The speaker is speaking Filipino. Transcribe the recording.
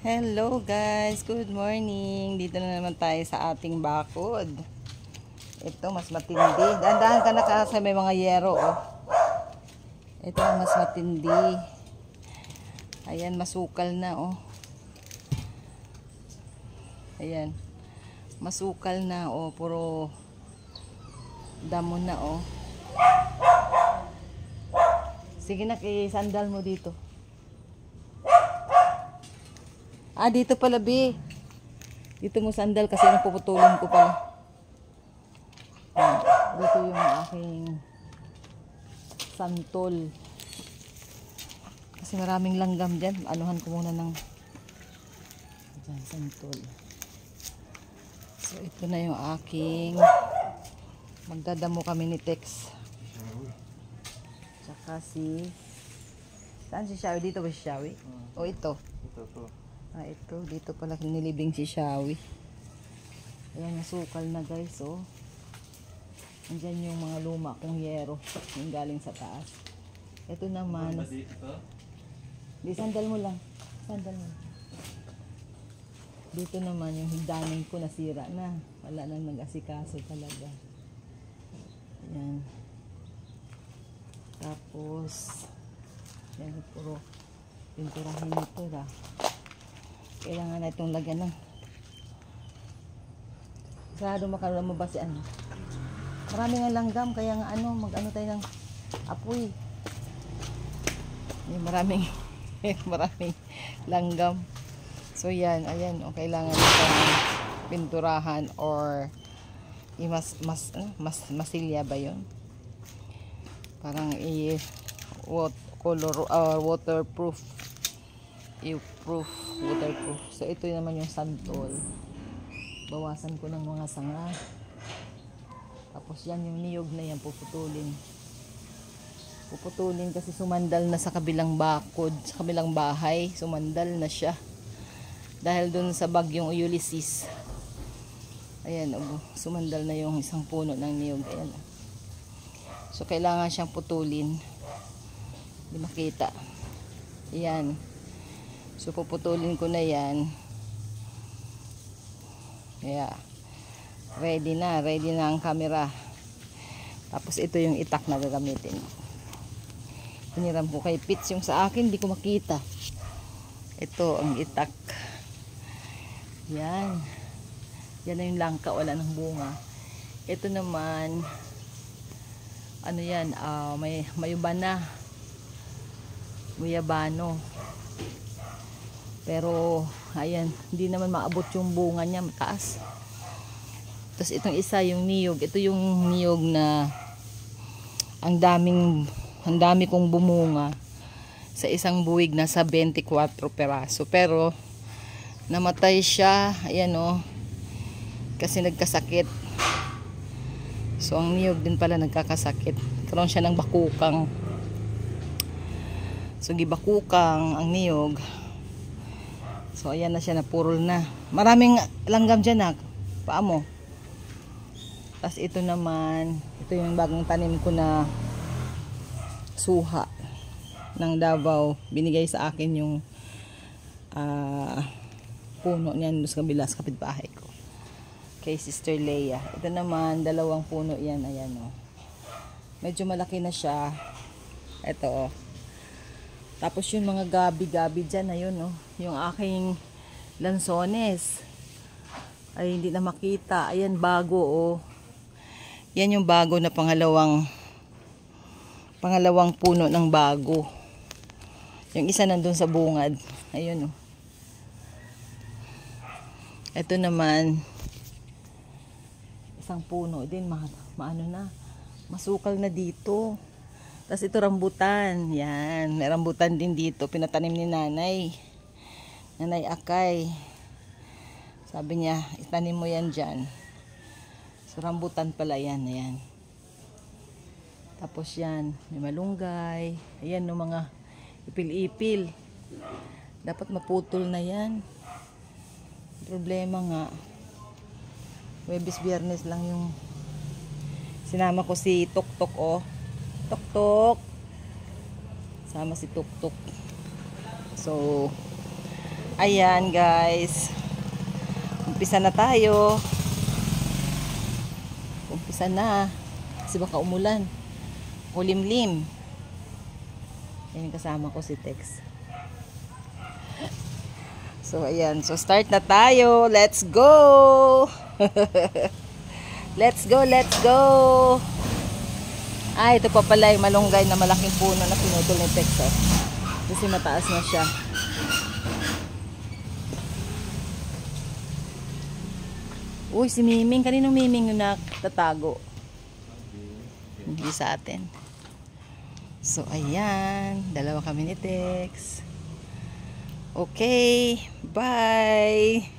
Hello guys, good morning. Dito na naman tayo sa ating bakod. Ito mas matindi. Dahan-dahan ka na kasi may mga yero oh. Ito mas matindi. Ayan, masukal na oh. Ayan. Masukal na oh, puro damo na oh. Sige na, sandal mo dito. Ah, dito pala, B. Dito mo sandal kasi napuputulin ko pala. Dito yung aking santol. Kasi maraming langgam dyan. Anuhan ko muna ng dyan, santol. So, ito na yung aking magdadamo kami ni Tex. Tsaka si saan si Shawi? Dito ba si Shawi? O ito? Ito. Ah, ito. Dito pala nilibing si Shawi. Ayan, nasukal na guys, oh. Andyan yung mga luma kong yero. Yung galing sa taas. Ito naman. Di, sandal mo lang. Sandal mo. Dito naman yung higdanin ko nasira na. Wala nang nag-asikaso talaga. Ayan. Tapos, yan, puro pinturahin ito ra. Kailangan na itong lagyan ng sarado makaroon mo ba si ano. Marami nga langgam kaya nga ano, mag-ano tayo ng apoy. Maraming maraming langgam. So yan, ayan, o kailangan itong pinturahan or masilya ba yun? Parang waterproof. Waterproof. So ito naman yung santol. Bawasan ko ng mga sanga. Tapos yan yung niyog na yan puputulin. Puputulin kasi sumandal na sa kabilang bakod, sa kabilang bahay. Sumandal na siya. Dahil dun sa bagyong Ulysses. Ayan, sumandal na yung isang puno ng niyog. Ayan. So kailangan siyang putulin. Hindi makita. Ayan. So puputulin ko na yan. Yeah. Ready na ang camera. Tapos ito yung itak na gagamitin. Hiniram ko kay Pitch yung sa akin, hindi ko makita. Ito ang itak. Yan. Yan na yung langka, wala ng bunga. Ito naman ano yan, mayubana. Guyabano. Pero ayan, hindi naman maabot yung bunga niya, mataas. Tapos itong isa yung niyog, ito yung niyog na ang dami kong bumunga sa isang buwig na sa 24 peraso. Pero namatay siya, ayan oh, kasi nagkasakit. So ang niyog din pala nagkakasakit. Karoon siya ng bakukang. So gibakukang ang niyog. So ayan na siya, napurol na. Maraming langgam dyan na. Paa mo. Tapos ito naman, ito yung bagong tanim ko na suha ng Davao. Binigay sa akin yung puno niyan sa kabila sa kapitbahay ko. Kay Sister Leia. Ito naman, dalawang puno yan. Ayan o. Medyo malaki na siya. Ito o. Tapos yung mga gabi-gabi dyan, ayun oh, yung aking lansones ay hindi na makita. Ayan, bago oh. Yan yung bago na pangalawang puno ng bago. Yung isa nandun sa bungad. Ayun oh. Ito naman isang puno din, maano na, masukal na dito. Tapos ito rambutan. Yan. May rambutan din dito. Pinatanim ni nanay. Nanay Akay. Sabi niya, itanim mo yan dyan. So rambutan pala yan. Ayan. Tapos yan. May malunggay. Ayan no, mga ipil-ipil. Dapat maputol na yan. Problema nga. Webes Biyernes lang yung sinama ko si Tuktok oh. Tuktok. Sama si Tuktok. So Ayan guys. Umpisa na tayo. Umpisa na. Kasi baka umulan. Kulimlim. Yan yung kasama ko si Tex. So ayan. So start na tayo. Let's go! Let's go, let's go! Ah, ito pa pala yung malunggay na malaking puno na pinutol ni Tex. Kasi mataas na siya. Uy, si Miming. Kaninong Miming yung nakatatago? Hindi sa atin. So, ayan. Dalawa kami ni Tex. Okay. Bye!